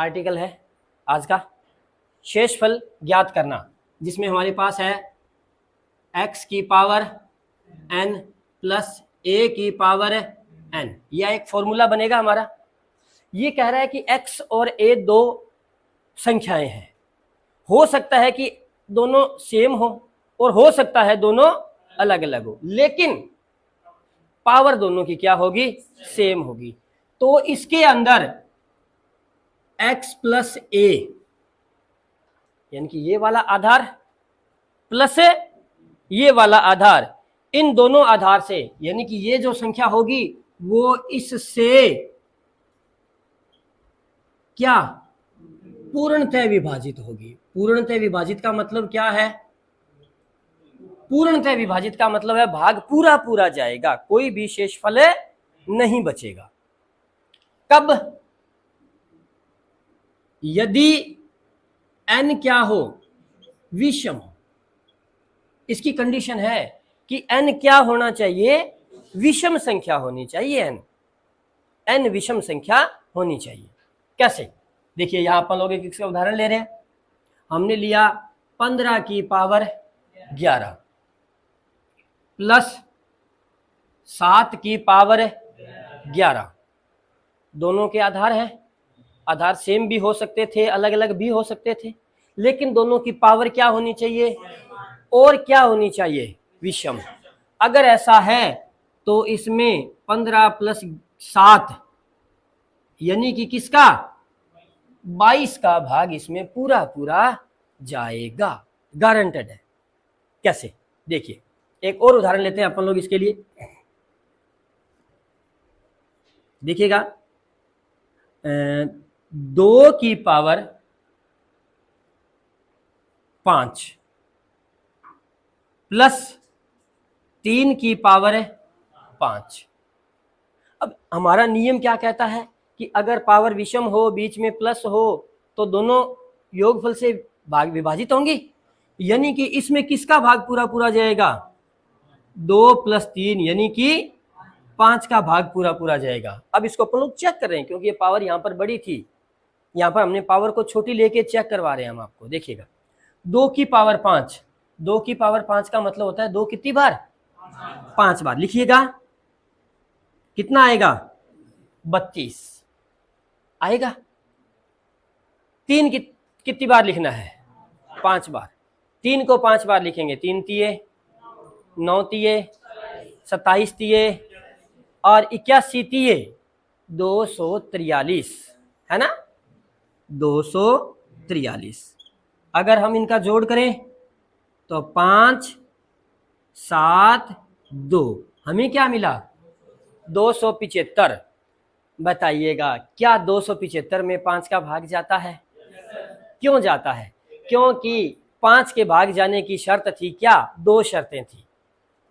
Article है आज का, शेषफल ज्ञात करना, जिसमें हमारे पास है x की पावर n प्लस a की पावर n। यह एक फॉर्मूला बनेगा हमारा। ये कह रहा है कि x और a दो संख्याएं हैं, हो सकता है कि दोनों सेम हो और हो सकता है दोनों अलग अलग हो, लेकिन पावर दोनों की क्या होगी? सेम होगी। तो इसके अंदर x प्लस a यानी कि ये वाला आधार प्लस ये वाला आधार, इन दोनों आधार से यानी कि ये जो संख्या होगी वो इससे क्या पूर्णतः विभाजित होगी। पूर्णतः विभाजित का मतलब क्या है? पूर्णतः विभाजित का मतलब है भाग पूरा पूरा जाएगा, कोई भी शेषफल नहीं बचेगा। कब? यदि n क्या हो? विषम हो। इसकी कंडीशन है कि n क्या होना चाहिए? विषम संख्या होनी चाहिए। n विषम संख्या होनी चाहिए। कैसे? देखिए यहां अपन लोग एक उदाहरण ले रहे हैं। हमने लिया 15 की पावर 11 प्लस 7 की पावर 11। दोनों के आधार हैं, आधार सेम भी हो सकते थे, अलग अलग भी हो सकते थे, लेकिन दोनों की पावर क्या होनी चाहिए? और क्या होनी चाहिए? विषम। अगर ऐसा है तो इसमें 15 प्लस 7 यानी कि किसका? 22 का भाग इसमें पूरा पूरा जाएगा, गारंटेड है। कैसे? देखिए एक और उदाहरण लेते हैं अपन लोग इसके लिए। देखिएगा 2 की पावर 5 प्लस 3 की पावर 5। अब हमारा नियम क्या कहता है कि अगर पावर विषम हो, बीच में प्लस हो, तो दोनों योगफल से भाग विभाजित होंगी, यानी कि इसमें किसका भाग पूरा पूरा जाएगा? 2 प्लस 3 यानी कि 5 का भाग पूरा पूरा जाएगा। अब इसको अपन लोग चेक कर रहे हैं क्योंकि ये पावर यहां पर बड़ी थी, यहां पर हमने पावर को छोटी लेके चेक करवा रहे हैं हम आपको। देखिएगा 2 की पावर 5, 2 की पावर 5 का मतलब होता है 2 कितनी बार? 5 बार। लिखिएगा कितना आएगा? 32 आएगा। 3 कितनी बार लिखना है? 5 बार। 3 को 5 बार लिखेंगे, 3 तिये 9 तिये 27 तिये और 81 तिये 243, है ना? 243। अगर हम इनका जोड़ करें तो 5 7 2, हमें क्या मिला? 275। बताइएगा क्या 275 में 5 का भाग जाता है? क्यों जाता है? क्योंकि 5 के भाग जाने की शर्त थी क्या? 2 शर्तें थी।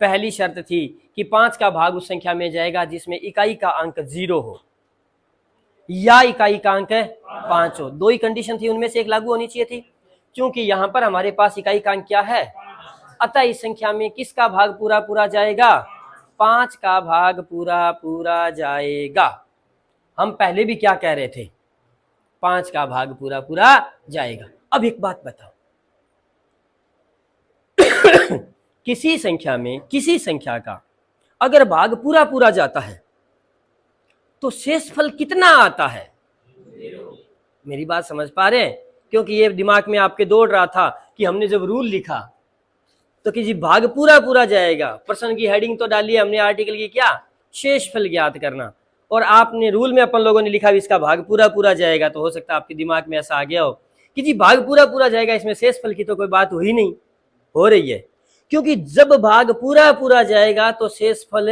पहली शर्त थी कि 5 का भाग उस संख्या में जाएगा जिसमें इकाई का अंक 0 हो या इकाई का अंक 5 हो। 2 ही कंडीशन थी, उनमें से एक लागू होनी चाहिए थी। क्योंकि यहां पर हमारे पास इकाई का अंक क्या है? अतः इस संख्या में किसका भाग पूरा पूरा जाएगा? 5 का भाग पूरा पूरा जाएगा। हम पहले भी क्या कह रहे थे? 5 का भाग पूरा पूरा जाएगा। अब एक बात बताओ किसी संख्या में किसी संख्या का अगर भाग पूरा पूरा जाता है तो शेषफल कितना आता है? मेरी बात समझ पा रहे हैं? क्योंकि ये दिमाग में आपके दौड़ रहा था कि हमने जब रूल लिखा तो कि जी भाग पूरा पूरा जाएगा, प्रश्न की हेडिंग तो डाली हमने आर्टिकल की क्या? शेषफल ज्ञात करना। और आपने रूल में अपन लोगों ने लिखा इसका भाग पूरा पूरा जाएगा, तो हो सकता है आपके दिमाग में ऐसा आ गया हो कि जी भाग पूरा पूरा जाएगा, इसमें शेषफल की तो कोई बात हुई नहीं। हो रही है, क्योंकि जब भाग पूरा पूरा जाएगा तो शेषफल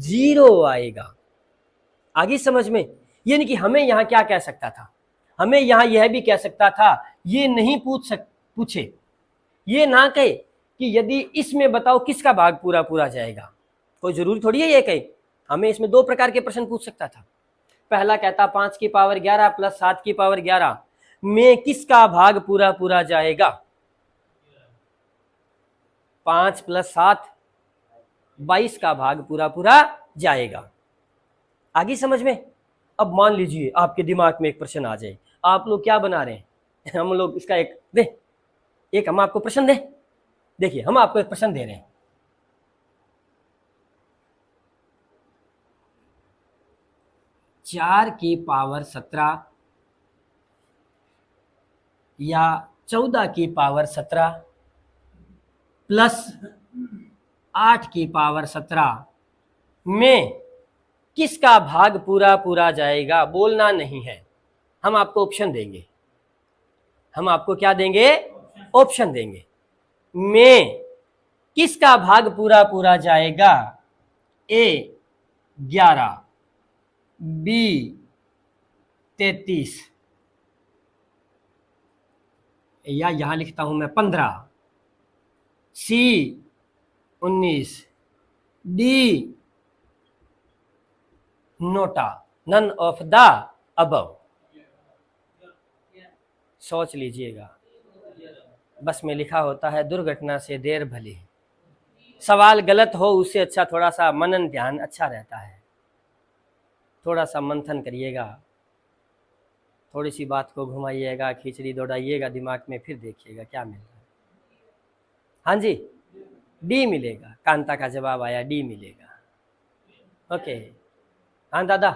0 आएगा। आगे समझ में? यानी कि हमें यहां क्या कह सकता था? हमें यहां यह भी कह सकता था, ये नहीं पूछे, ये ना कहे कि यदि इसमें बताओ किसका भाग पूरा पूरा जाएगा। कोई जरूरी थोड़ी है ये कहे। हमें इसमें 2 प्रकार के प्रश्न पूछ सकता था। पहला कहता 5 की पावर 11 प्लस 7 की पावर 11 में किसका भाग पूरा पूरा जाएगा? 5 प्लस 7 22 का भाग पूरा पूरा जाएगा। आगे समझ में? अब मान लीजिए आपके दिमाग में एक प्रश्न आ जाए, आप लोग क्या बना रहे हैं? हम लोग इसका एक हम आपको प्रश्न दें। देखिए, हम आपको एक प्रश्न दे रहे हैं। चार की पावर 17 या 14 की पावर 17 प्लस 8 की पावर 17 में किसका भाग पूरा पूरा जाएगा? बोलना नहीं है, हम आपको ऑप्शन देंगे। हम आपको क्या देंगे? ऑप्शन देंगे। में किसका भाग पूरा पूरा जाएगा? ए 11, बी 33, या यहां लिखता हूं मैं 15, C 19, D NOTA, none of the above. सोच लीजिएगा। बस में लिखा होता है दुर्घटना से देर भली। सवाल गलत हो उससे अच्छा थोड़ा सा मनन ध्यान अच्छा रहता है। थोड़ा सा मंथन करिएगा, थोड़ी सी बात को घुमाइएगा, खिचड़ी दौड़ाइएगा दिमाग में, फिर देखिएगा क्या मिल रहा है। हाँ जी, डी मिलेगा। कांता का जवाब आया, डी मिलेगा। ओके। हाँ दादा,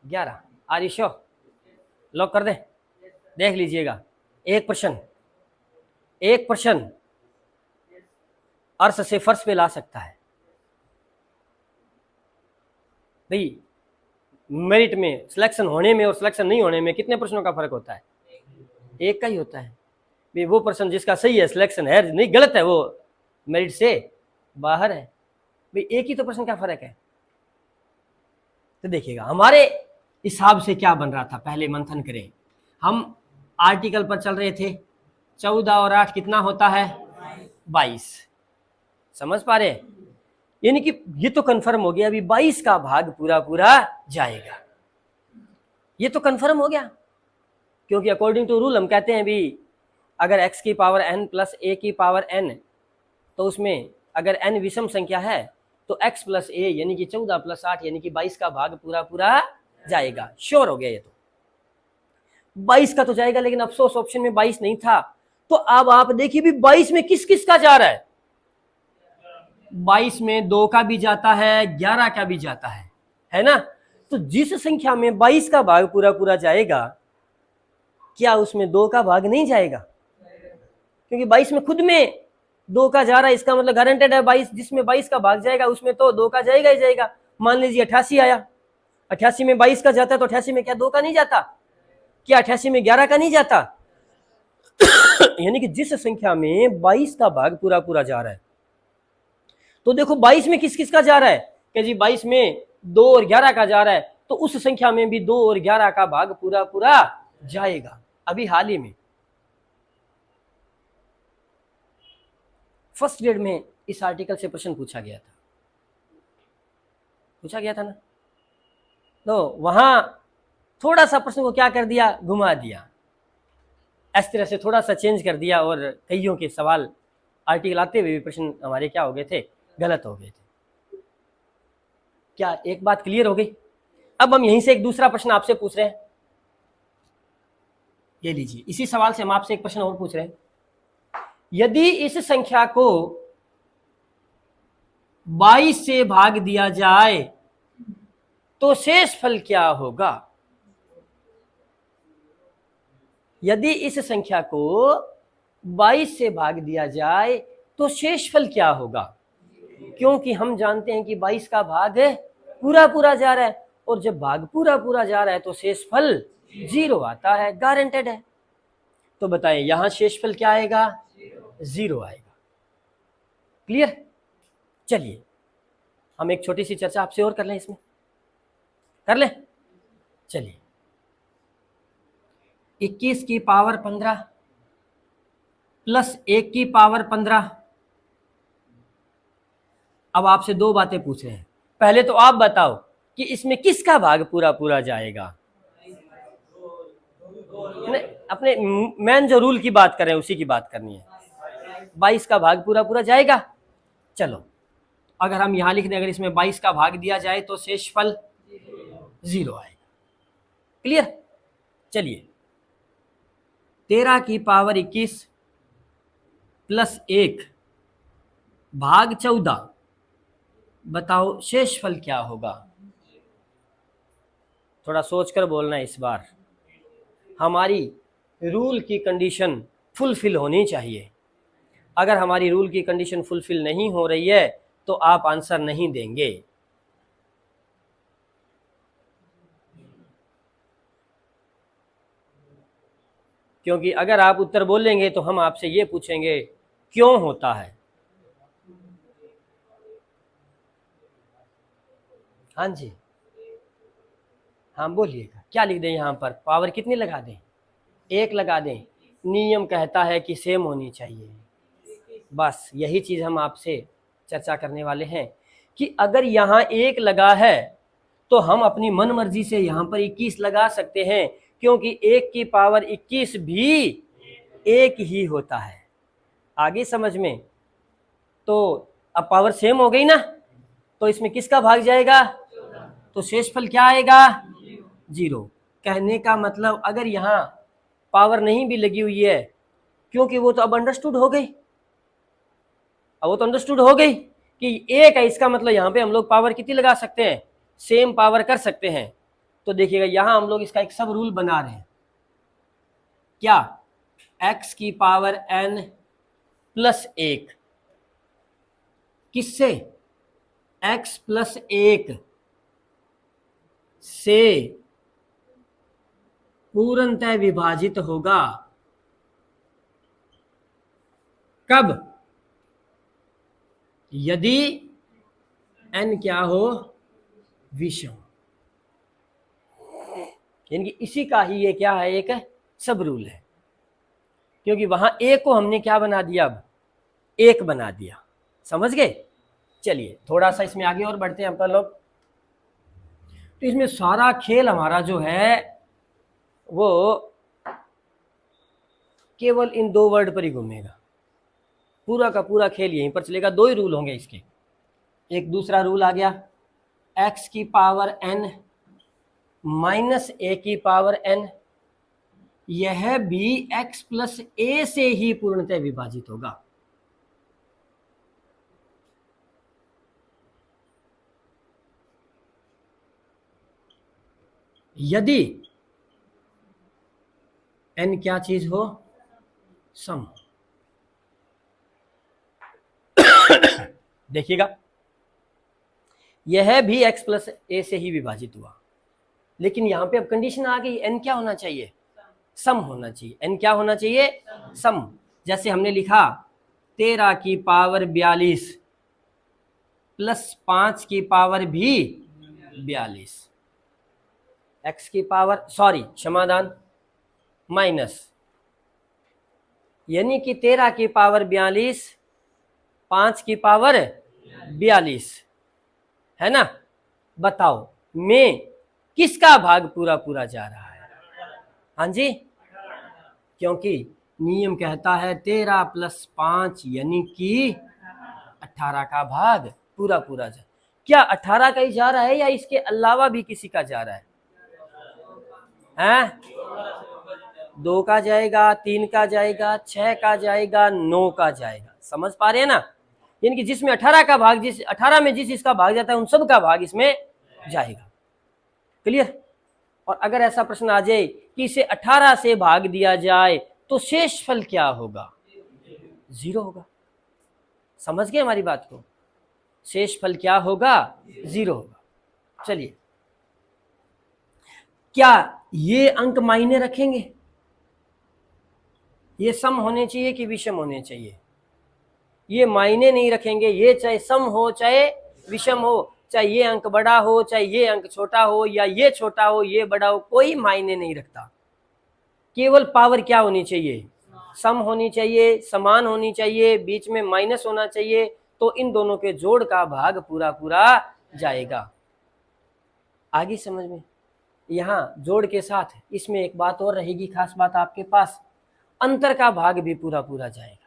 11 आरिशो लॉक कर दे। देख लीजिएगा, एक प्रश्न अर्श से फर्श पे ला सकता है। भाई, मेरिट में सिलेक्शन होने में और सिलेक्शन नहीं होने में कितने प्रश्नों का फर्क होता है? एक का ही होता है। भाई, वो पर्सन जिसका सही है सिलेक्शन है, नहीं गलत है, वो मेरिट से बाहर है। भाई, एक ही तो प्रश्न का फर्क है। तो देखिएगा हमारे हिसाब से क्या बन रहा था, पहले मंथन करें। हम आर्टिकल पर चल रहे थे। 14 और 8 कितना होता है? 22। समझ पा रहे? यानी कि ये तो कंफर्म हो गया, अभी 22 का भाग पूरा पूरा जाएगा। ये तो कंफर्म हो गया, क्योंकि अकॉर्डिंग टू रूल हम कहते हैं भी अगर x की पावर n प्लस a की पावर n, तो उसमें अगर n विषम संख्या है तो x प्लस a यानी कि 14 प्लस 8 यानी कि 22 का भाग पूरा पूरा जाएगा। श्योर हो गया ये तो। 22 का तो जाएगा, लेकिन अफसोस ऑप्शन में 22 नहीं था। तो अब आप देखिए भी 22 में किस किस का जा रहा है? 22 में 2 का भी जाता है, 11 का भी जाता है ना? तो जिस संख्या में 22 का भाग पूरा पूरा जाएगा, क्या उसमें 2 का भाग नहीं जाएगा? क्योंकि 22 में खुद में 2 का जा रहा है, इसका मतलब गारंटेड है 22 जिसमें 22 का भाग जाएगा उसमें तो 2 का जाएगा ही जाएगा। मान लीजिए 88 आया, 88 में 22 का जाता है तो 88 में क्या 2 का नहीं जाता? क्या 88 में 11 का नहीं जाता? यानी कि जिस संख्या में 22 का भाग पूरा पूरा जा रहा है, तो देखो 22 में किस किस का जा रहा है कि जी 22 में 2 और 11 का जा रहा है, तो उस संख्या में भी 2 और 11 का भाग पूरा पूरा जाएगा। अभी हाल ही में फर्स्ट ग्रेड में इस आर्टिकल से प्रश्न पूछा गया था ना? तो वहां थोड़ा सा प्रश्न को क्या कर दिया, घुमा दिया, इस तरह से थोड़ा सा चेंज कर दिया, और कईयों के सवाल आर्टिकल आते हुए भी प्रश्न हमारे क्या हो गए थे, गलत हो गए थे। क्या एक बात क्लियर हो गई? अब हम यहीं से एक दूसरा प्रश्न आपसे पूछ रहे हैं। ये लीजिए, इसी सवाल से हम आपसे एक प्रश्न और पूछ रहे हैं। यदि इस संख्या को 22 से भाग दिया जाए तो शेष फल क्या होगा? यदि इस संख्या को 22 से भाग दिया जाए तो शेष फल क्या होगा? क्योंकि हम जानते हैं कि 22 का भाग पूरा पूरा जा रहा है, और जब भाग पूरा पूरा जा रहा है तो शेष फल 0 आता है, गारंटेड है। तो बताएं यहां शेष फल क्या आएगा? 0 आएगा। क्लियर? चलिए हम एक छोटी सी चर्चा आपसे और कर लें, इसमें कर लें। चलिए, 21 की पावर 15 प्लस 1 की पावर 15। अब आपसे दो बातें पूछ रहे हैं। पहले तो आप बताओ कि इसमें किसका भाग पूरा पूरा जाएगा? अपने मेन जो रूल की बात कर रहे हैं उसी की बात करनी है। 22 का भाग पूरा पूरा जाएगा। चलो, अगर हम यहां लिख दें, अगर इसमें 22 का भाग दिया जाए तो शेषफल 0 आएगा। क्लियर? चलिए 13 की पावर 21 प्लस 1 भाग 14, बताओ शेषफल क्या होगा? थोड़ा सोचकर बोलना इस बार। हमारी रूल की कंडीशन फुलफिल होनी चाहिए। अगर हमारी रूल की कंडीशन फुलफिल नहीं हो रही है तो आप आंसर नहीं देंगे। क्योंकि अगर आप उत्तर बोलेंगे तो हम आपसे ये पूछेंगे क्यों होता है। हाँ जी, हाँ बोलिएगा, क्या लिख दें यहाँ पर? पावर कितनी लगा दें? 1 लगा दें। नियम कहता है कि सेम होनी चाहिए। बस यही चीज़ हम आपसे चर्चा करने वाले हैं कि अगर यहाँ 1 लगा है तो हम अपनी मन मर्जी से यहाँ पर 21 लगा सकते हैं, क्योंकि 1 की पावर 21 भी 1 ही होता है। आगे समझ में? तो अब पावर सेम हो गई ना, तो इसमें किसका भाग जाएगा? तो शेषफल क्या आएगा? 0। कहने का मतलब अगर यहाँ पावर नहीं भी लगी हुई है, क्योंकि वो तो अब अंडरस्टूड हो गई, अब वो तो अंडरस्टूड हो गई कि 1 है, इसका मतलब यहाँ पे हम लोग पावर कितनी लगा सकते हैं? सेम पावर कर सकते हैं। तो देखिएगा यहाँ हम लोग इसका एक सब रूल बना रहे हैं। क्या? x की पावर n प्लस 1 किससे? x प्लस 1 से पूर्णतः विभाजित होगा। कब? यदि n क्या हो? विषम। यानी कि इसी का ही ये क्या है? एक सब रूल है। क्योंकि वहां एक को हमने क्या बना दिया? अब 1 बना दिया। समझ गए? चलिए थोड़ा सा इसमें आगे और बढ़ते हैं अपन लोग। तो इसमें सारा खेल हमारा जो है वो केवल इन 2 वर्ड पर ही घूमेगा। पूरा का पूरा खेल यहीं पर चलेगा। 2 ही रूल होंगे इसके। एक दूसरा रूल आ गया, x की पावर n माइनस a की पावर n, यह भी x प्लस a से ही पूर्णतः विभाजित होगा। यदि n क्या चीज हो? सम। देखिएगा यह भी x प्लस a से ही विभाजित हुआ, लेकिन यहां पे अब कंडीशन आ गई, n क्या होना चाहिए? सम होना चाहिए। n क्या होना चाहिए? सम। जैसे हमने लिखा 13 की पावर 42 प्लस 5 की पावर भी 42, x की पावर क्षमादान माइनस, यानी कि 13 की पावर 42 5 की पावर 42 है ना। बताओ में किसका भाग पूरा पूरा जा रहा है? हाँ जी, क्योंकि नियम कहता है 13 प्लस 5 यानी कि 18 का भाग पूरा पूरा जा। क्या 18 का ही जा रहा है या इसके अलावा भी किसी का जा रहा है? हैं? 2 का जाएगा, 3 का जाएगा, 6 का जाएगा, 9 का जाएगा। समझ पा रहे हैं ना? यानी कि जिसमें 18 का भाग, जिस 18 में जिस इसका भाग जाता है उन सब का भाग इसमें जाएगा। क्लियर? और अगर ऐसा प्रश्न आ जाए कि इसे 18 से भाग दिया जाए तो शेषफल क्या होगा? 0 होगा। समझ गए हमारी बात को? शेषफल क्या होगा? 0 होगा। चलिए, क्या ये अंक मायने रखेंगे? ये सम होने चाहिए कि विषम होने चाहिए? ये मायने नहीं रखेंगे। ये चाहे सम हो चाहे विषम हो, चाहे ये अंक बड़ा हो चाहे ये अंक छोटा हो, या ये छोटा हो ये बड़ा हो, कोई मायने नहीं रखता। केवल पावर क्या होनी चाहिए? सम होनी चाहिए, समान होनी चाहिए, बीच में माइनस होना चाहिए, तो इन दोनों के जोड़ का भाग पूरा पूरा जाएगा। आगे समझ में? यहाँ जोड़ के साथ इसमें एक बात और रहेगी, खास बात आपके पास, अंतर का भाग भी पूरा पूरा जाएगा।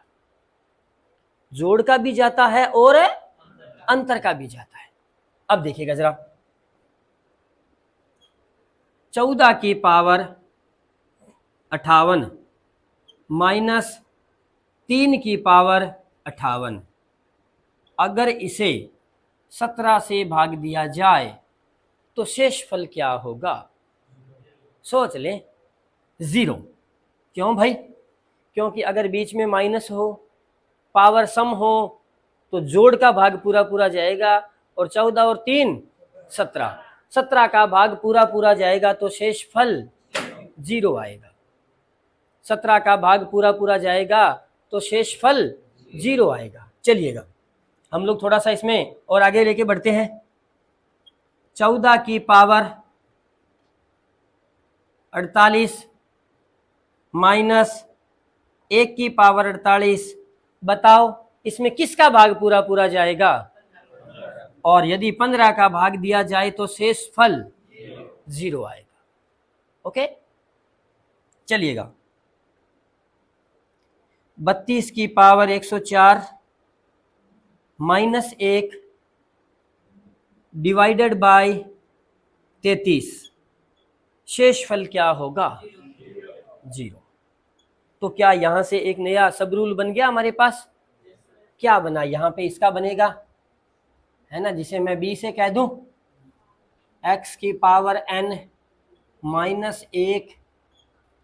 जोड़ का भी जाता है और अंतर का भी जाता है। अब देखिएगा जरा, 14 की पावर 58 माइनस 3 की पावर 58, अगर इसे 17 से भाग दिया जाए तो शेषफल क्या होगा? सोच लें, 0। क्यों भाई? क्योंकि अगर बीच में माइनस हो, पावर सम हो, तो जोड़ का भाग पूरा पूरा जाएगा, और 14 और 3 17, 17 का भाग पूरा पूरा जाएगा तो शेषफल 0 आएगा। 17 का भाग पूरा पूरा जाएगा तो शेषफल 0 आएगा। चलिएगा हम लोग थोड़ा सा इसमें और आगे लेके बढ़ते हैं। 14 की पावर 48 माइनस 1 की पावर 48, बताओ इसमें किसका भाग पूरा पूरा जाएगा? और यदि 15 का भाग दिया जाए तो शेषफल 0 आएगा। ओके, चलिएगा। 32 की पावर 104 माइनस 1 डिवाइडेड बाय 33, शेषफल क्या होगा? 0। तो क्या यहां से एक नया सब रूल बन गया हमारे पास? क्या बना? यहां पे इसका बनेगा, है ना, जिसे मैं b से कह दूं x की power n minus 1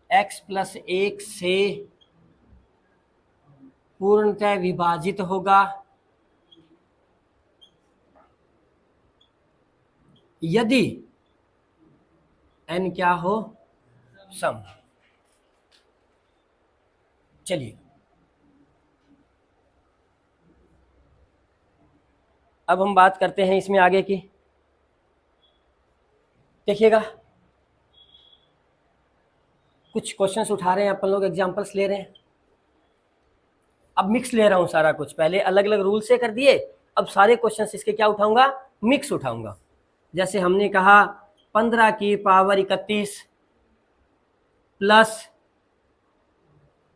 x plus 1 से पूर्णतः विभाजित होगा यदि n क्या हो? सम। चलिए अब हम बात करते हैं इसमें आगे की। देखिएगा, कुछ क्वेश्चंस उठा रहे हैं अपन लोग, एग्जांपल्स ले रहे हैं। अब मिक्स ले रहा हूं सारा कुछ, पहले अलग अलग रूल से कर दिए, अब सारे क्वेश्चंस इसके क्या उठाऊंगा? मिक्स उठाऊंगा। जैसे हमने कहा 15 की पावर 31 प्लस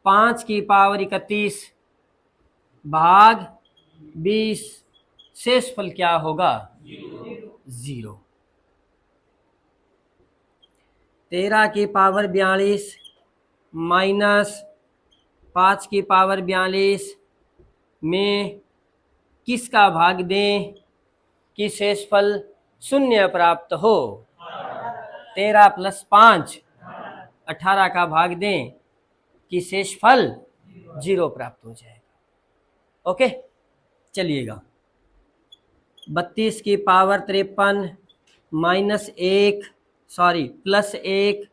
5 की पावर 31 भाग 20, शेषफल क्या होगा? 0। 13 की पावर 42 माइनस 5 की पावर 42 में किसका भाग दें कि शेषफल 0 प्राप्त हो? 13 प्लस 5 18 का भाग दें कि शेषफल 0 प्राप्त हो जाएगा। ओके, चलिएगा। 32 की पावर 53 माइनस 1 प्लस 1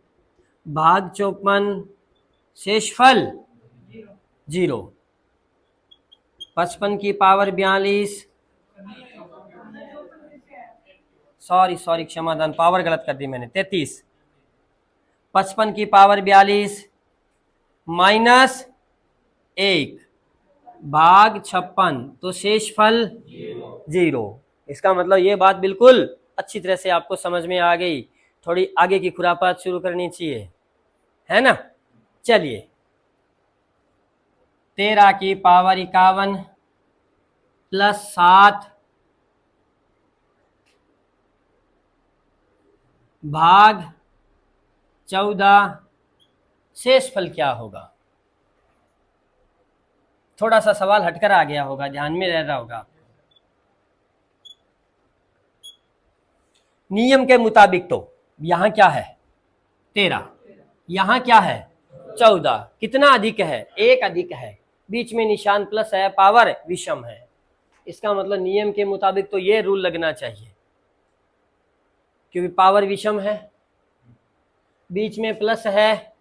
भाग 54, शेषफल 0। 55 की पावर 42 क्षमादान, पावर गलत कर दी मैंने, 33। 55 की पावर 42 माइनस 1 भाग 56, तो शेषफल 0। इसका मतलब ये बात बिल्कुल अच्छी तरह से आपको समझ में आ गई। थोड़ी आगे की खुरापात शुरू करनी चाहिए, है ना। चलिए, 13 की पावर 51 प्लस 7 भाग 14, शेषफल क्या होगा? थोड़ा सा सवाल हटकर आ गया होगा, ध्यान में रह रहा होगा। नियम के मुताबिक तो यहां क्या है? 13, यहां क्या है? 14। कितना अधिक है? 1 अधिक है, बीच में निशान प्लस है, पावर विषम है। इसका मतलब नियम के मुताबिक तो ये रूल लगना चाहिए, क्योंकि पावर विषम है, बीच में प्लस है,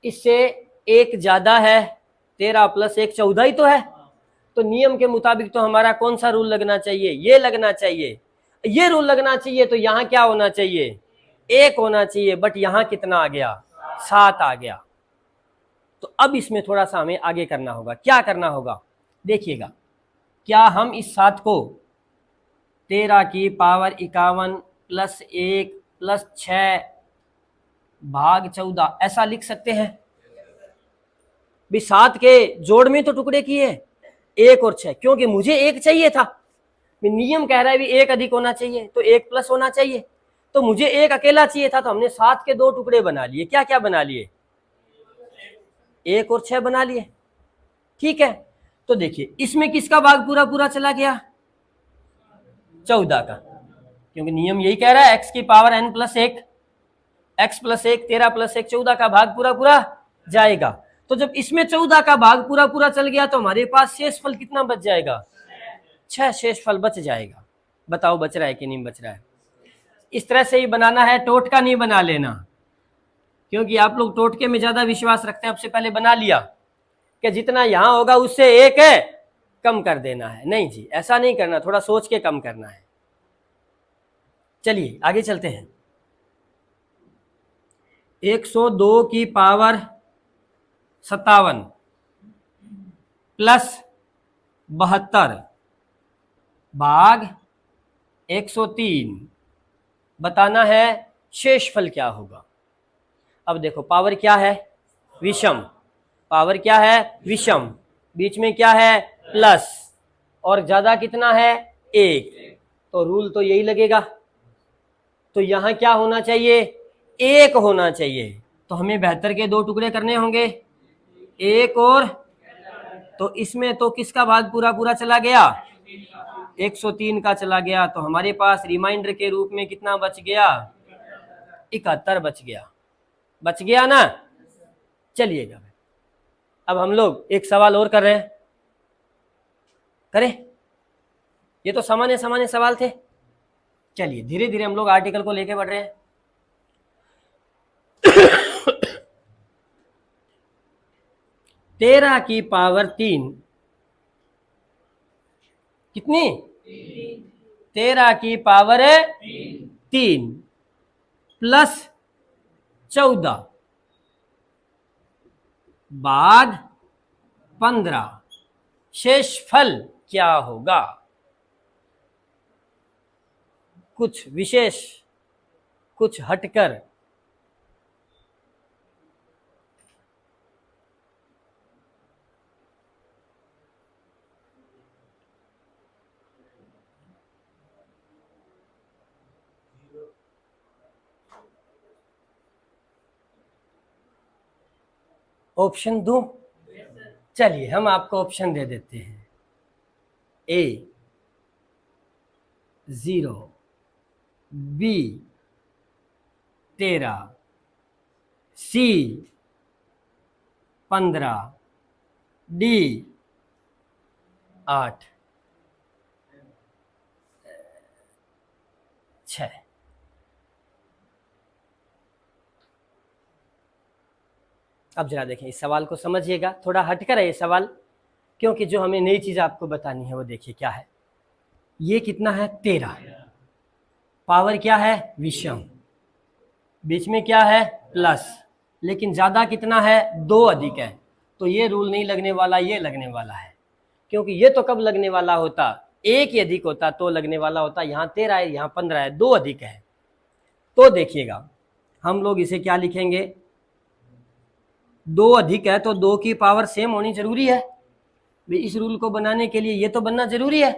इससे 1 ज्यादा है। 13 प्लस 1 14 ही तो है। तो नियम के मुताबिक तो हमारा कौन सा रूल लगना चाहिए? ये लगना चाहिए, ये रूल लगना चाहिए। तो यहाँ क्या होना चाहिए? 1 होना चाहिए, बट यहाँ कितना आ गया? 7 आ गया। तो अब इसमें थोड़ा सा हमें आगे करना होगा। क्या करना होगा? देखिएगा, क्या हम इस 7 को 13 की पावर 51 प्लस 1 प्लस 6 भाग 14 ऐसा लिख सकते हैं? भी 7 के जोड़ में तो टुकड़े किए 1 और 6, क्योंकि मुझे 1 चाहिए था। नियम कह रहा है भी 1 अधिक होना चाहिए, तो 1 प्लस होना चाहिए। तो मुझे 1 अकेला चाहिए था, तो हमने 7 के 2 टुकड़े बना लिए। क्या क्या बना लिए? 1 और 6 बना लिए, ठीक है। तो देखिए इसमें किसका भाग पूरा पूरा चला गया, 14 का, क्योंकि नियम यही कह रहा है x की power n plus 1, x plus 1 13 plus 1 14 का भाग पूरा पूरा जाएगा। तो जब इसमें 14 का भाग पूरा पूरा चल गया तो हमारे पास शेषफल कितना बच जाएगा, 6 शेषफल बच जाएगा। बताओ बच रहा है कि नहीं बच रहा है। इस तरह से ही बनाना है, टोटका नहीं बना लेना, क्योंकि आप लोग टोटके में ज्यादा विश्वास रखते हैं। सबसे पहले बना लिया कि जितना यहां होगा उससे 1 है कम कर देना है, नहीं जी ऐसा नहीं करना, थोड़ा सोच के कम करना है। चलिए आगे चलते हैं। 102 की पावर 57 प्लस 72 भाग 103 बताना है शेषफल क्या होगा। अब देखो पावर क्या है, विषम, पावर क्या है विषम, बीच में क्या है प्लस, और ज्यादा कितना है 1, तो रूल तो यही लगेगा। तो यहां क्या होना चाहिए, 1 होना चाहिए। तो हमें 72 के 2 टुकड़े करने होंगे, 1 और, तो इसमें तो किसका भाग पूरा पूरा चला गया, 103 का चला गया। तो हमारे पास रिमाइंडर के रूप में कितना बच गया, 71 बच गया ना। चलिएगा अब हम लोग एक सवाल और कर रहे हैं, करें, ये तो सामान्य सामान्य सवाल थे। चलिए धीरे धीरे हम लोग आर्टिकल को लेके बढ़ रहे हैं। 13 की पावर 3 कितनी, 13 की पावर 3 प्लस 14 भाग 15 शेषफल क्या होगा। कुछ विशेष, कुछ हटकर, ऑप्शन दूं, चलिए हम आपको ऑप्शन दे देते हैं। A 0, B 13, C 15, D 8, 6। अब जरा देखें इस सवाल को समझिएगा, थोड़ा हटकर है ये सवाल, क्योंकि जो हमें नई चीज आपको बतानी है वो देखिए क्या है। ये कितना है 13, पावर क्या है विषम, बीच में क्या है प्लस, लेकिन ज्यादा कितना है 2 अधिक है। तो ये रूल नहीं लगने वाला, ये लगने वाला है, क्योंकि ये तो कब लगने वाला होता, 1 ही अधिक होता तो लगने वाला होता। यहाँ 13 है, यहाँ 15 है, 2 अधिक है। तो देखिएगा हम लोग इसे क्या लिखेंगे, 2 अधिक है तो 2 की पावर सेम होनी जरूरी है। इस रूल को बनाने के लिए ये तो बनना जरूरी है,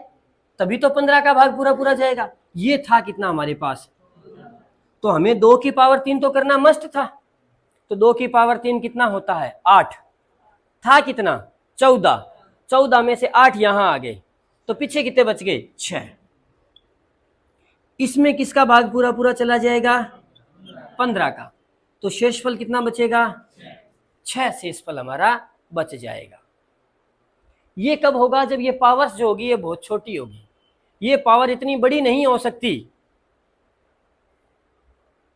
तभी तो 15 का भाग पूरा पूरा जाएगा। ये था कितना हमारे पास, तो हमें 2 की पावर 3 तो करना मस्ट था। तो 2 की पावर 3 कितना होता है 8, था कितना 14, 14 में से 8 यहां आ गए, तो पीछे कितने बच गए 6। इसमें किसका भाग पूरा पूरा चला जाएगा 15 का, तो शेषफल कितना बचेगा 6 शेषफल हमारा बच जाएगा। ये कब होगा, जब ये पावर्स जो होगी ये बहुत छोटी होगी, ये पावर इतनी बड़ी नहीं हो सकती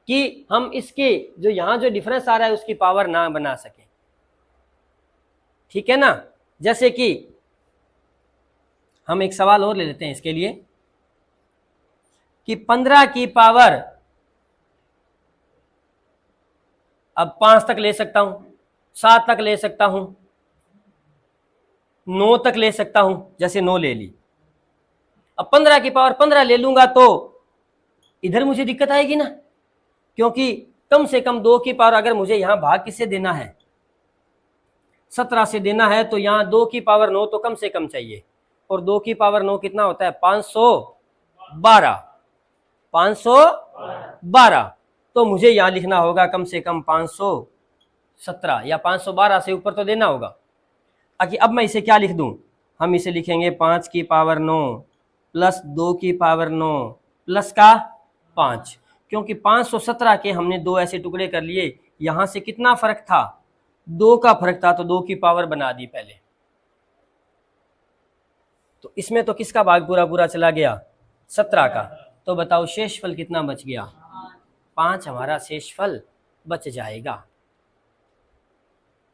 कि हम इसके जो यहां जो डिफरेंस आ रहा है उसकी पावर ना बना सके, ठीक है ना। जैसे कि हम एक सवाल और ले लेते हैं इसके लिए कि 15 की पावर, अब 5 तक ले सकता हूं, 7 तक ले सकता हूं, 9 तक ले सकता हूं, जैसे 9 ले ली। अब 15 की पावर 15 ले लूंगा तो इधर मुझे दिक्कत आएगी ना, क्योंकि कम से कम 2 की पावर, अगर मुझे यहां भाग किससे देना है 17 से देना है, तो यहां 2 की पावर 9 तो कम से कम चाहिए, और 2 की पावर 9 कितना होता है 512, 512। तो मुझे यहां लिखना होगा कम से कम 17 या 512 से ऊपर तो देना होगा। अब मैं इसे क्या लिख दूं, हम इसे लिखेंगे 5 की पावर 9 प्लस 2 की पावर 9 प्लस का 5, क्योंकि 517 के हमने 2 ऐसे टुकड़े कर लिए, यहां से कितना फर्क था, 2 का फर्क था, तो 2 की पावर बना दी पहले। तो इसमें तो किसका भाग पूरा पूरा चला गया, 17 का। तो बताओ शेषफल कितना बच गया, 5 हमारा शेषफल बच जाएगा।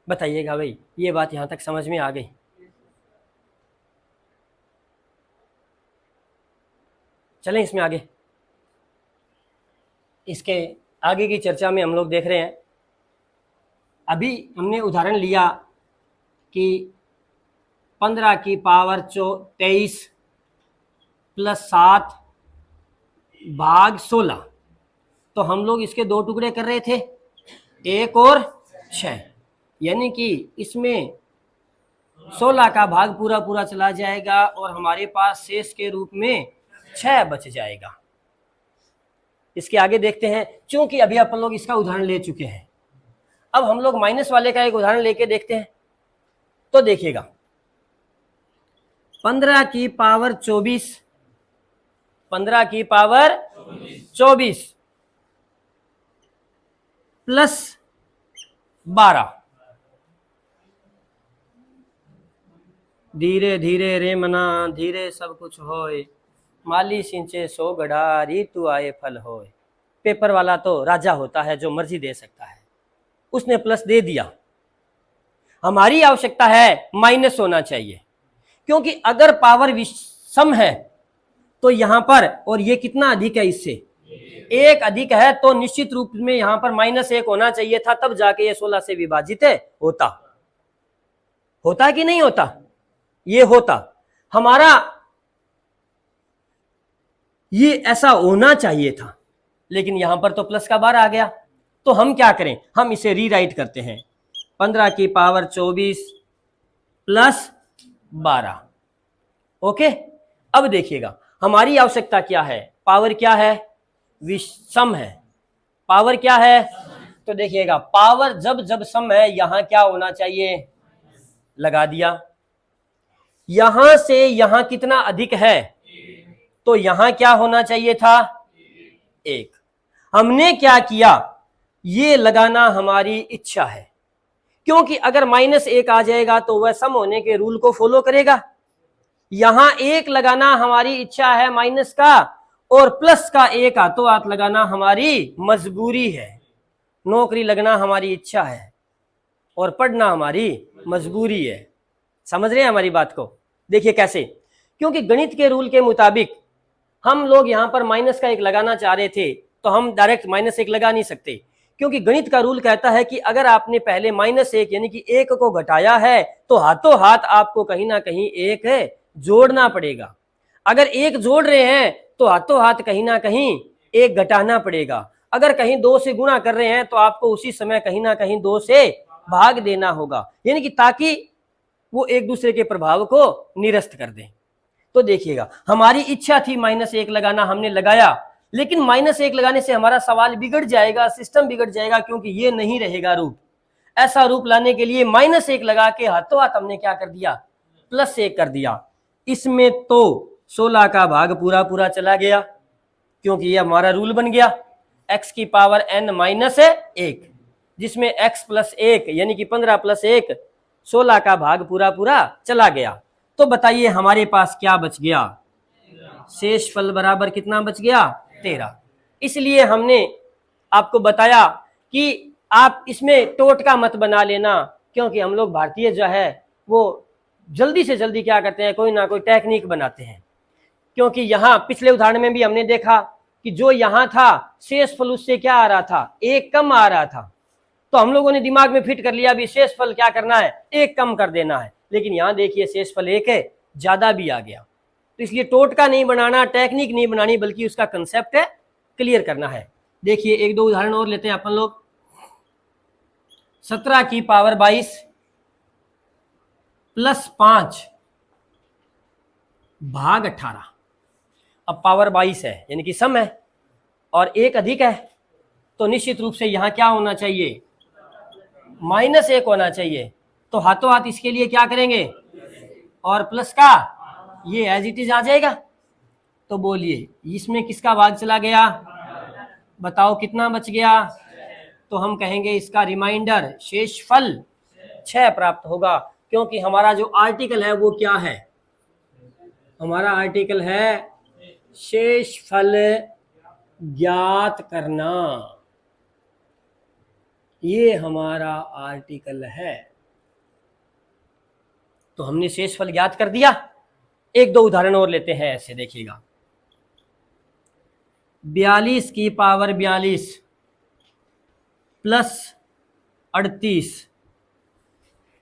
बताइएगा भाई, ये बात यहां तक समझ में आ गई? चलें इसमें आगे, इसके आगे की चर्चा में हम लोग देख रहे हैं। अभी हमने उदाहरण लिया कि 15 की पावर 23 प्लस 7 भाग 16, तो हम लोग इसके 2 टुकड़े कर रहे थे, 1 और 6, यानी कि इसमें 16 का भाग पूरा पूरा चला जाएगा और हमारे पास शेष के रूप में 6 बच जाएगा। इसके आगे देखते हैं, क्योंकि अभी अपन लोग इसका उदाहरण ले चुके हैं, अब हम लोग माइनस वाले का एक उदाहरण लेके देखते हैं। तो देखिएगा 15 की पावर 24, 15 की पावर 24 प्लस 12, धीरे धीरे रे मना धीरे सब कुछ होए, माली सिंचे 100 गढ़ा रीतु आए फल होए। पेपर वाला तो राजा होता है, जो मर्जी दे सकता है, उसने प्लस दे दिया। हमारी आवश्यकता है माइनस होना चाहिए, क्योंकि अगर पावर विषम है तो यहां पर, और ये कितना अधिक है, इससे 1 अधिक है, तो निश्चित रूप में यहां पर -1 होना चाहिए था, तब जाके ये 16 से विभाजित होता। होता कि नहीं होता? ये होता। हमारा ये ऐसा होना चाहिए था, लेकिन यहां पर तो प्लस का 12 आ गया। तो हम क्या करें, हम इसे रीराइट करते हैं, 15 की पावर 24 प्लस 12। ओके, अब देखिएगा हमारी आवश्यकता क्या है, पावर क्या है, विषम है। पावर क्या है, तो देखिएगा पावर जब जब सम है, यहां क्या होना चाहिए, लगा दिया। यहां से यहां कितना अधिक है, तो यहां क्या होना चाहिए था, 1। हमने क्या किया, ये लगाना हमारी इच्छा है, क्योंकि अगर -1 आ जाएगा तो वह सम होने के रूल को फॉलो करेगा। यहां 1 लगाना हमारी इच्छा है माइनस का, और प्लस का 1 हाथों हाथ लगाना हमारी मजबूरी है। नौकरी लगना हमारी इच्छा है और पढ़ना हमारी मजबूरी है। समझ रहे हैं हमारी बात को? देखिए कैसे, क्योंकि गणित के रूल के मुताबिक हम लोग यहां पर माइनस का 1 लगाना चाह रहे थे, तो हम डायरेक्ट -1 लगा नहीं सकते, क्योंकि गणित का रूल कहता है कि अगर आपने पहले -1 यानी कि 1 को घटाया है, तो हाथों हाथ आपको कहीं ना कहीं 1 जोड़ना पड़ेगा। अगर 1 जोड़ रहे हैं तो हाथों हाथ कहीं ना कहीं 1 घटाना पड़ेगा। अगर कहीं 2 से गुणा कर रहे हैं तो आपको उसी समय कहीं ना कहीं 2 से भाग देना होगा, यानी कि ताकि वो एक दूसरे के प्रभाव को निरस्त कर दें। तो देखिएगा हमारी इच्छा थी -1 लगाना, हमने लगाया, लेकिन -1 लगाने से हमारा सवाल बिगड़ जाएगा, सिस्टम बिगड़ जाएगा, क्योंकि ये नहीं रहेगा रूप। ऐसा रूप लाने के लिए -1 लगा के हाथों हाथ हमने क्या कर दिया, +1 कर दिया। इसमें तो 16 का भाग पूरा पूरा चला गया, क्योंकि ये हमारा रूल बन गया, x की पावर n-1, जिसमें x + 1 यानी कि 15 + 1 16 का भाग पूरा पूरा चला गया। तो बताइए हमारे पास क्या बच गया, शेषफल बराबर कितना बच गया, 13। इसलिए हमने आपको बताया कि आप इसमें टोटका मत बना लेना, क्योंकि हम लोग भारतीय जो है वो जल्दी से जल्दी क्या करते हैं, कोई ना कोई टेक्निक बनाते हैं। क्योंकि यहाँ पिछले उदाहरण में भी हमने देखा कि जो यहाँ था शेषफल, उससे क्या आ रहा था, 1 कम आ रहा था, तो हम लोगों ने दिमाग में फिट कर लिया भी शेषफल क्या करना है, 1 कम कर देना है। लेकिन यहाँ देखिए शेषफल 1 है, ज्यादा भी आ गया। तो इसलिए टोटका नहीं बनाना, टेक्निक नहीं बनानी, बल्कि उसका कंसेप्ट है क्लियर करना है। देखिए 1-2 उदाहरण और लेते हैं अपन लोग। 17 की पावर 22 प्लस 5 भाग 18। अब पावर 22 है यानी कि सम है और 1 अधिक है, तो निश्चित रूप से यहां क्या होना चाहिए, -1 होना चाहिए, तो हाथों हाथ इसके लिए क्या करेंगे, और प्लस का ये एज इट इज आ जाएगा। तो बोलिए इसमें किसका भाग चला गया, बताओ कितना बच गया। तो हम कहेंगे इसका रिमाइंडर शेषफल 6 प्राप्त होगा, क्योंकि हमारा जो आर्टिकल है वो क्या है, हमारा आर्टिकल है शेषफल ज्ञात करना, ये हमारा आर्टिकल है। तो हमने शेषफल ज्ञात कर दिया। एक दो उदाहरण और लेते हैं, ऐसे देखिएगा। 42 की पावर 42 प्लस 38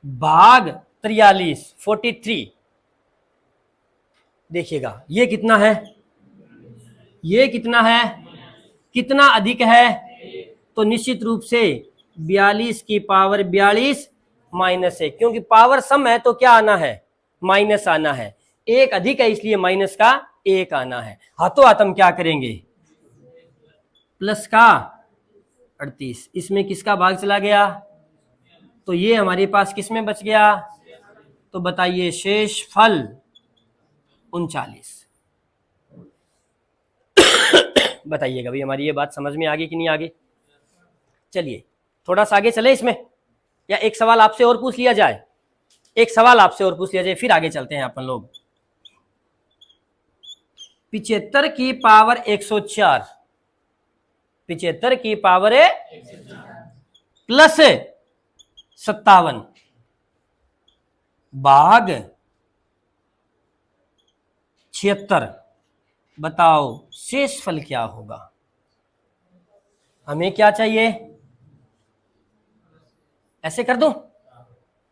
भाग 43 43। देखिएगा ये कितना है, ये कितना है, कितना अधिक है, तो निश्चित रूप से 42 की पावर 42 -1, क्योंकि पावर सम है तो क्या आना है, माइनस आना है। एक अधिक है इसलिए माइनस का 1 आना है। हाथों हाथ हम क्या करेंगे, प्लस का 38, इसमें किसका भाग चला गया, तो ये हमारे पास किसमें बच गया, तो बताइए शेषफल 39। बताइएगा भाई हमारी ये बात समझ में आ गई कि नहीं आ गई। चलिए थोड़ा सा आगे चले इसमें, या एक सवाल आपसे और पूछ लिया जाए, एक सवाल आपसे और पूछ लिया जाए, फिर आगे चलते हैं अपन लोग। 75 की पावर 104, 75 की पावर प्लस 57 भाग 76, बताओ शेषफल क्या होगा। हमें क्या चाहिए, ऐसे कर दूं,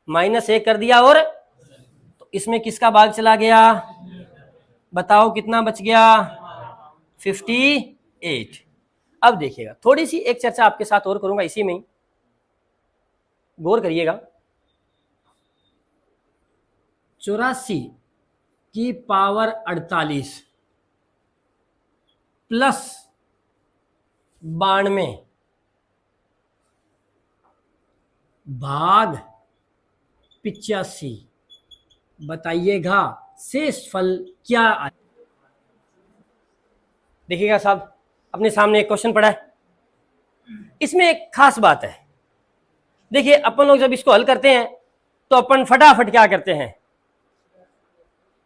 -1 कर दिया, और तो इसमें किसका भाग चला गया, बताओ कितना बच गया, 58। अब देखिएगा थोड़ी सी एक चर्चा आपके साथ और करूंगा, इसी में ही गौर करिएगा। 84 की पावर 48 प्लस 92 भाग 85, बताइएगा शेषफल क्या आए। देखिएगा साहब अपने सामने एक क्वेश्चन पड़ा है, इसमें एक खास बात है। देखिए अपन लोग जब इसको हल करते हैं तो अपन फटाफट क्या करते हैं,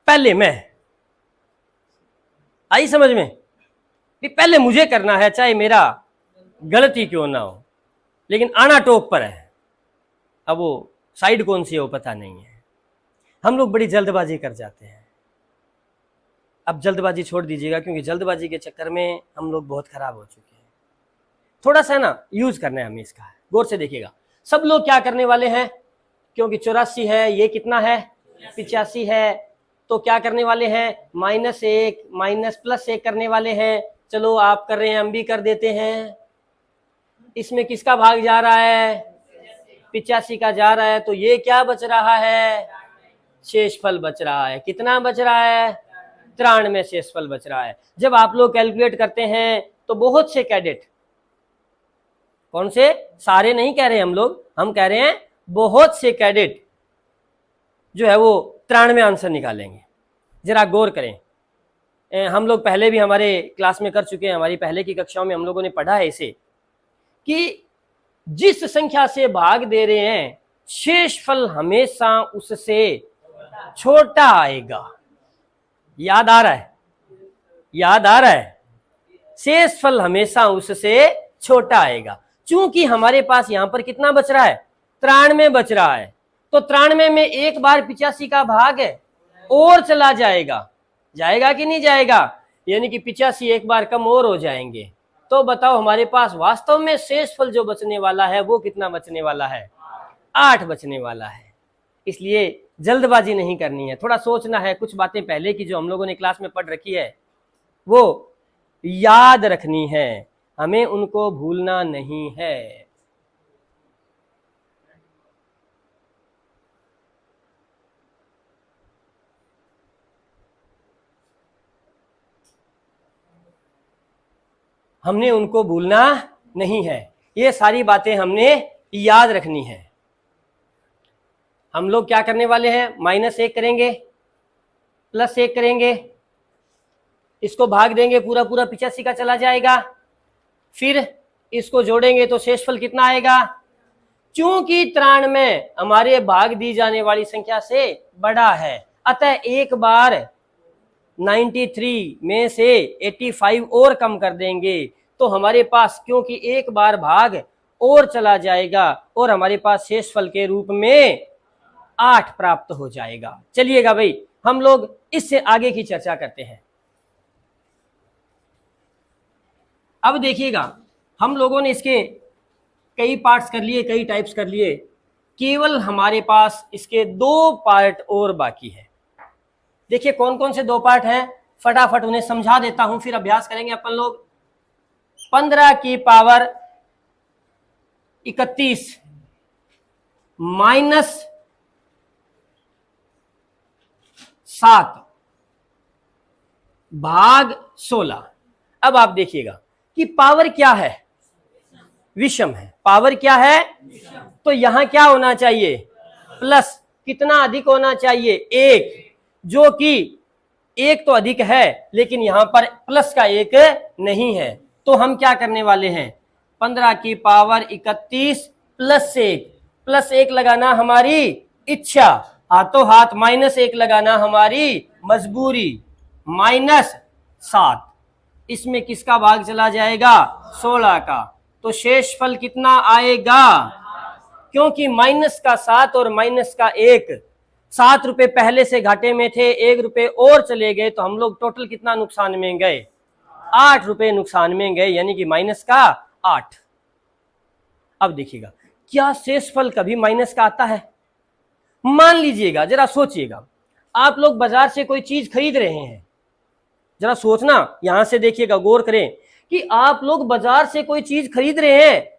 पहले मैं, आई समझ में कि पहले मुझे करना है, चाहे मेरा गलती क्यों ना हो, लेकिन आना टॉप पर है। अब वो साइड कौन सी हो पता नहीं है, हम लोग बड़ी जल्दबाजी कर जाते हैं। अब जल्दबाजी छोड़ दीजिएगा, क्योंकि जल्दबाजी के चक्कर में हम लोग बहुत खराब हो चुके हैं। थोड़ा सा ना यूज करना है हमें इसका, गौर से देखिएगा। सब लोग क्या करने वाले हैं, क्योंकि 84 है, ये कितना है 85 है, तो क्या करने वाले हैं, -1 माइनस +1 करने वाले हैं। चलो आप कर रहे हैं, हम भी कर देते हैं। इसमें किसका भाग जा रहा है, 85 का जा रहा है, तो ये क्या बच रहा है, शेषफल बच रहा है। कितना बच रहा है, 93 शेषफल बच रहा है। जब आप लोग कैलकुलेट करते हैं तो बहुत से कैडेट, कौन से, सारे नहीं कह रहे हम लोग, हम कह रहे हैं बहुत से कैडेट जो है वो 93 आंसर निकालेंगे। जरा गौर करें, हम लोग पहले भी हमारे क्लास में कर चुके हैं, हमारी पहले की कक्षाओं में हम लोगों ने पढ़ा है इसे, कि जिस संख्या से भाग दे रहे हैं शेषफल हमेशा उससे छोटा आएगा। याद आ रहा है, याद आ रहा है, शेषफल हमेशा उससे छोटा आएगा। चूंकि हमारे पास यहां पर कितना बच रहा है, 93 बच रहा है, तो 93 में एक बार 85 का भाग है और चला जाएगा, जाएगा कि नहीं जाएगा, यानी कि 85 एक बार कम और हो जाएंगे। तो बताओ हमारे पास वास्तव में शेषफल जो बचने वाला है वो कितना बचने वाला है, 8 बचने वाला है। इसलिए जल्दबाजी नहीं करनी है, थोड़ा सोचना है, कुछ बातें पहले की जो हम लोगों ने क्लास में पढ़ रखी है वो याद रखनी है, हमें उनको भूलना नहीं है। हमने उनको भूलना नहीं है, ये सारी बातें हमने याद रखनी है। हम लोग क्या करने वाले हैं, -1 करेंगे, +1 करेंगे, इसको भाग देंगे, पूरा पूरा 85 का चला जाएगा, फिर इसको जोड़ेंगे तो शेषफल कितना आएगा। चूंकि 93 हमारे भाग दी जाने वाली संख्या से बड़ा है, अतः एक बार 93 में से 85 और कम कर देंगे तो हमारे पास, क्योंकि एक बार भाग और चला जाएगा और हमारे पास शेषफल के रूप में 8 प्राप्त हो जाएगा। चलिएगा भाई, हम लोग इससे आगे की चर्चा करते हैं। अब देखिएगा, हम लोगों ने इसके कई पार्ट्स कर लिए, कई टाइप्स कर लिए, केवल हमारे पास इसके 2 पार्ट और बाकी है। देखिए कौन कौन से 2 पार्ट हैं, फटाफट उन्हें समझा देता हूं, फिर अभ्यास करेंगे अपन लोग। 15 की पावर 31 -7 भाग 16। अब आप देखिएगा कि पावर क्या है, विषम है। पावर क्या है, तो यहां क्या होना चाहिए, प्लस। कितना अधिक होना चाहिए, 1, जो कि 1 तो अधिक है लेकिन यहां पर प्लस का 1 नहीं है। तो हम क्या करने वाले हैं, 15 की पावर 31 +1, +1 लगाना हमारी इच्छा, हाथों हाथ -1 लगाना हमारी मजबूरी, -7। इसमें किसका भाग चला जाएगा, 16 का। तो शेषफल कितना आएगा, क्योंकि -7 और -1, 7 रुपए पहले से घाटे में थे, 1 रुपए और चले गए तो हम लोग टोटल कितना नुकसान में गए, 8 रुपए नुकसान में गए, यानी कि -8। अब देखिएगा, क्या शेषफल कभी माइनस का आता है। मान लीजिएगा, जरा सोचिएगा, आप लोग बाजार से कोई चीज खरीद रहे हैं, जरा सोचना, यहां से देखिएगा, गौर करें कि आप लोग बाजार से कोई चीज खरीद रहे हैं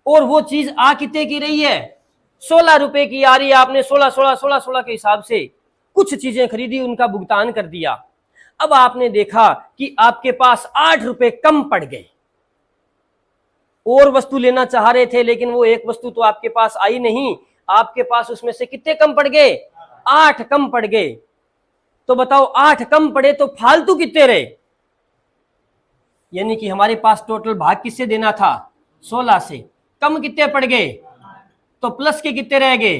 और वो चीज आ कितने की रही है, 16 रुपए की आ रही है। आपने 16 के हिसाब से कुछ चीजें खरीदी, उनका भुगतान कर दिया। अब आपने देखा कि आपके पास 8 रुपए कम पड़ गए, और वस्तु लेना चाह रहे थे लेकिन वो एक वस्तु तो आपके पास आई नहीं, आपके पास उसमें से कितने कम पड़ गए, 8 कम पड़ गए। तो बताओ 8 कम पड़े तो फालतू कितने रहे, यानी कि हमारे पास टोटल भाग किससे देना था, 16 से, कम कितने पड़ गए, तो प्लस के कितने रह गए।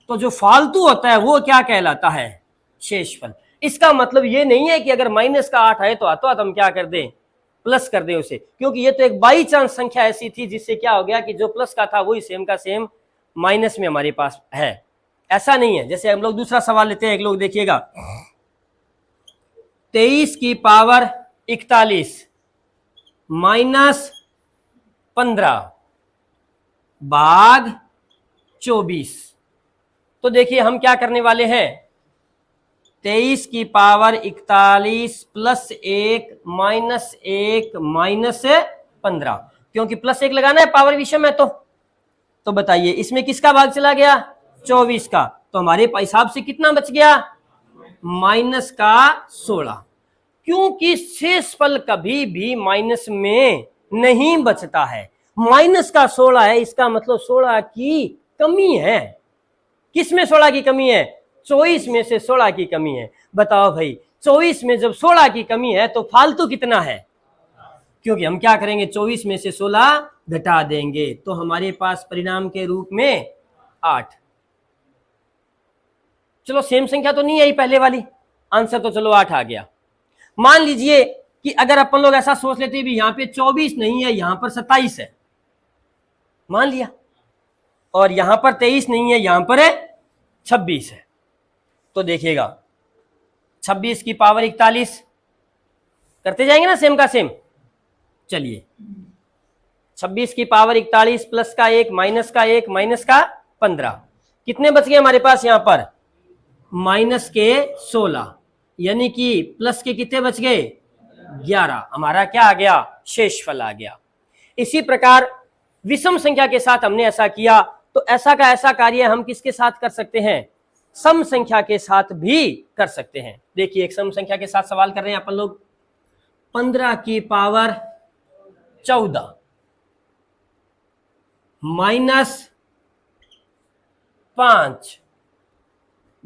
तो जो फालतू होता है वो क्या कहलाता है, शेषफल। इसका मतलब ये नहीं है कि अगर -8 आए तो हाथों हाथ हम क्या कर दें, प्लस कर दें उसे, क्योंकि ये तो एक बाई चांस संख्या ऐसी थी जिससे क्या हो गया कि जो प्लस का था वही सेम का सेम माइनस में हमारे पास है। ऐसा नहीं है। जैसे हम लोग दूसरा सवाल लेते हैं, एक लोग देखिएगा, 23 की पावर 41 -15 भाग 24। तो देखिए हम क्या करने वाले हैं, 23 की पावर 41 +1 -1 -15, क्योंकि +1 लगाना है, पावर विषम है। तो बताइए इसमें किसका भाग चला गया, 24 का। तो हमारे हिसाब से कितना बच गया, -16। क्योंकि शेषफल कभी भी माइनस में नहीं बचता है। -16 है, इसका मतलब 16 की कमी है। किसमें 16 की कमी है, 24 में से 16 की कमी है। बताओ भाई, 24 में जब 16 की कमी है तो फालतू कितना है, क्योंकि हम क्या करेंगे, 24 में से 16 घटा देंगे, तो हमारे पास परिणाम के रूप में 8। चलो सेम संख्या तो नहीं आई पहले वाली, आंसर तो चलो 8 आ गया। मान लीजिए कि अगर अपन लोग ऐसा सोच लेते भी यहां पे 24 नहीं है, यहां पर 27 है, मान लिया, और यहां पर 23 नहीं है, यहां पर है 26 है। तो देखिएगा 26 की पावर 41 करते जाएंगे ना, सेम का सेम। चलिए 26 की पावर 41 प्लस का 1 माइनस का 1 माइनस का 15, कितने बच गए हमारे पास यहां पर, माइनस के 16, यानी कि प्लस के कितने बच गए, 11। हमारा क्या आ गया, शेषफल आ गया। इसी प्रकार विषम संख्या के साथ हमने ऐसा किया, तो ऐसा का ऐसा कार्य हम किसके साथ कर सकते हैं, सम संख्या के साथ भी कर सकते हैं। देखिए एक सम संख्या के साथ सवाल कर रहे हैं अपन लोग, 15 की पावर 14 -15 5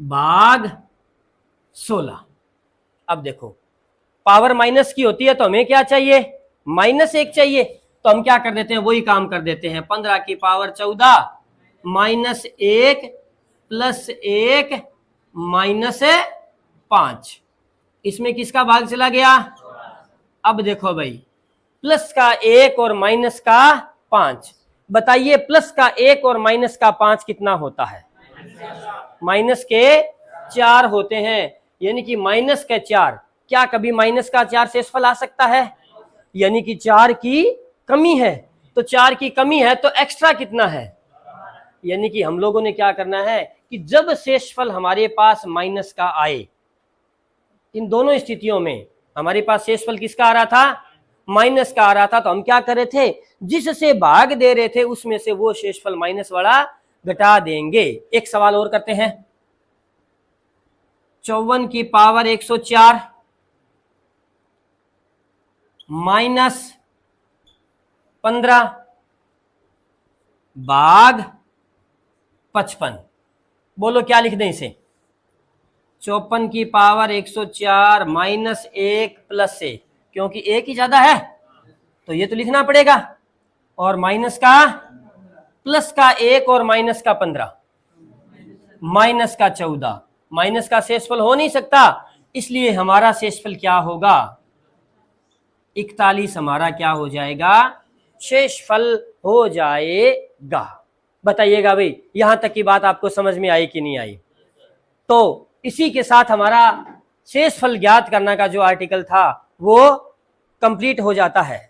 भाग 16। अब देखो पावर माइनस की होती है तो हमें क्या चाहिए, -1 चाहिए। तो हम क्या कर देते हैं, वही काम कर देते हैं, 15 की पावर 14 -1 + 1 -5। इसमें किसका भाग चला गया। अब देखो भाई, प्लस का 1 और माइनस का 5, बताइए प्लस का 1 और माइनस का 5 कितना होता है, माइनस के 4 होते हैं। यानी कि माइनस के 4, क्या कभी माइनस का 4 शेषफल आ सकता है, यानी कि 4 की कमी है। तो 4 की कमी है तो एक्स्ट्रा कितना है, यानी कि हम लोगों ने क्या करना है कि जब शेषफल हमारे पास माइनस का आए, इन दोनों स्थितियों में हमारे पास शेषफल किसका आ रहा था, माइनस का आ रहा था, तो हम क्या कर रहे थे, जिससे भाग दे रहे थे उसमें से वो शेषफल माइनस वाला घटा देंगे। एक सवाल और करते हैं, 54 की पावर 104 -15 भाग 55। बोलो क्या लिख दें इसे, 54 की पावर 104 -1 + 1, क्योंकि 1 ही ज्यादा है तो ये तो लिखना पड़ेगा, और माइनस का प्लस का 1 और माइनस का 15 माइनस का 14, माइनस का शेषफल हो नहीं सकता, इसलिए हमारा शेषफल क्या होगा, 41 हमारा क्या हो जाएगा, शेषफल हो जाएगा। बताइएगा भाई, यहां तक की बात आपको समझ में आई कि नहीं आई। तो इसी के साथ हमारा शेषफल ज्ञात करना का जो आर्टिकल था वो कंप्लीट हो जाता है।